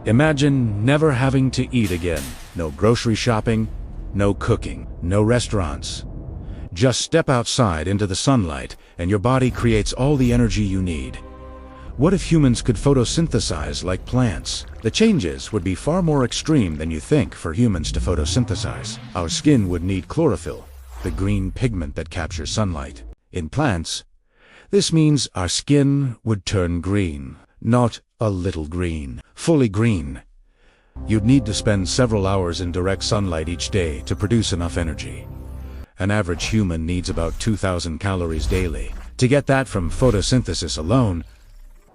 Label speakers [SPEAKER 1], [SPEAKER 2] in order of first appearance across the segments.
[SPEAKER 1] Imagine never having to eat again. No grocery shopping, no cooking, no restaurants. Just step outside into the sunlight and your body creates all the energy you need. What if humans could photosynthesize like plants? The changes would be far more extreme than you think for humans to photosynthesize. Our skin would need chlorophyll, the green pigment that captures sunlight. In plants, this means our skin would turn green, not a little green, fully green. You'd need to spend several hours in direct sunlight each day to produce enough energy. An average human needs about 2,000 calories daily. To get that from photosynthesis alone,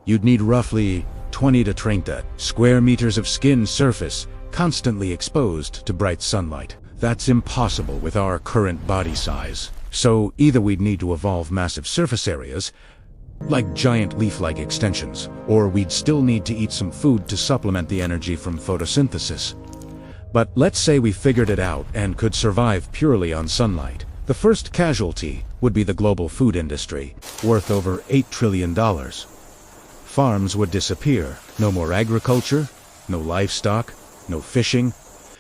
[SPEAKER 1] you'd need roughly 20 to 30 square meters of skin surface constantly exposed to bright sunlight. That's impossible with our current body size. So either we'd need to evolve massive surface areas, like giant leaf-like extensions, or we'd still need to eat some food to supplement the energy from photosynthesis. But let's say we figured it out and could survive purely on sunlight. The first casualty would be the global food industry, worth over $8 trillion. Farms would disappear. No more agriculture, no livestock, no fishing.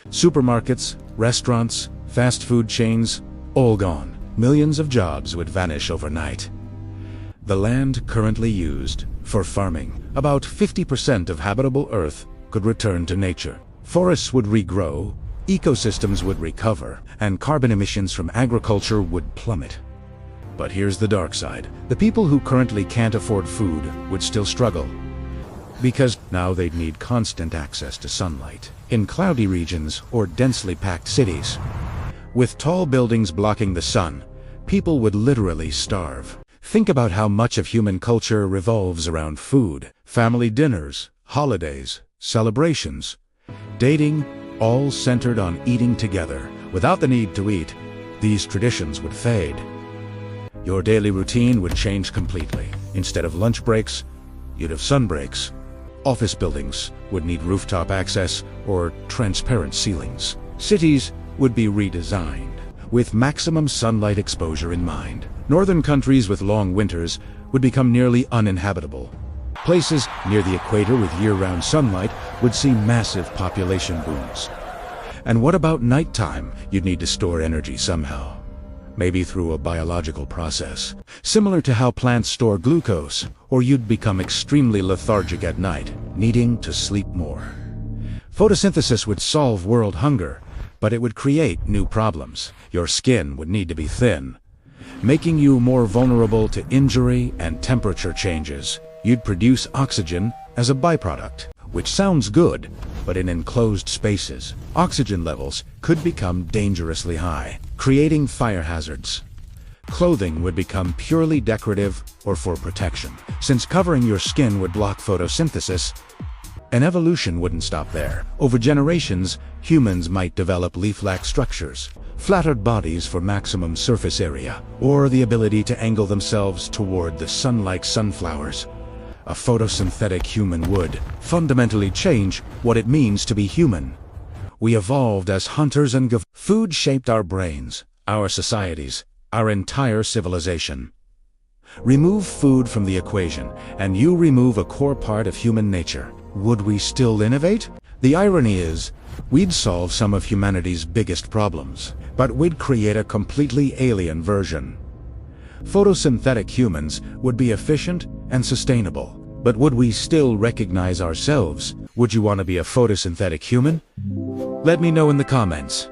[SPEAKER 1] Supermarkets, restaurants, fast food chains, all gone. Millions of jobs would vanish overnight. The land currently used for farming, about 50% of habitable Earth could return to nature. Forests would regrow, ecosystems would recover, and carbon emissions from agriculture would plummet. But here's the dark side. The people who currently can't afford food would still struggle, because now they'd need constant access to sunlight in cloudy regions or densely packed cities. With tall buildings blocking the sun, people would literally starve. Think about how much of human culture revolves around food. Family dinners, holidays, celebrations, dating, all centered on eating together. Without the need to eat, these traditions would fade. Your daily routine would change completely. Instead of lunch breaks, you'd have sun breaks. Office buildings would need rooftop access or transparent ceilings. Cities would be redesigned with maximum sunlight exposure in mind. Northern countries with long winters would become nearly uninhabitable. Places near the equator with year-round sunlight would see massive population booms. And what about nighttime? You'd need to store energy somehow. Maybe through a biological process, similar to how plants store glucose, or you'd become extremely lethargic at night, needing to sleep more. Photosynthesis would solve world hunger, but it would create new problems. Your skin would need to be thin, making you more vulnerable to injury and temperature changes. You'd produce oxygen as a byproduct, which sounds good, but in enclosed spaces, oxygen levels could become dangerously high, creating fire hazards. Clothing would become purely decorative or for protection. Since covering your skin would block photosynthesis, an evolution wouldn't stop there. Over generations, humans might develop leaf-like structures, flattered bodies for maximum surface area, or the ability to angle themselves toward the sun like sunflowers. A photosynthetic human would fundamentally change what it means to be human. We evolved as hunters and food shaped our brains, our societies, our entire civilization. Remove food from the equation, and you remove a core part of human nature. Would we still innovate? The irony is, we'd solve some of humanity's biggest problems, but we'd create a completely alien version. Photosynthetic humans would be efficient and sustainable, but would we still recognize ourselves? Would you want to be a photosynthetic human? Let me know in the comments.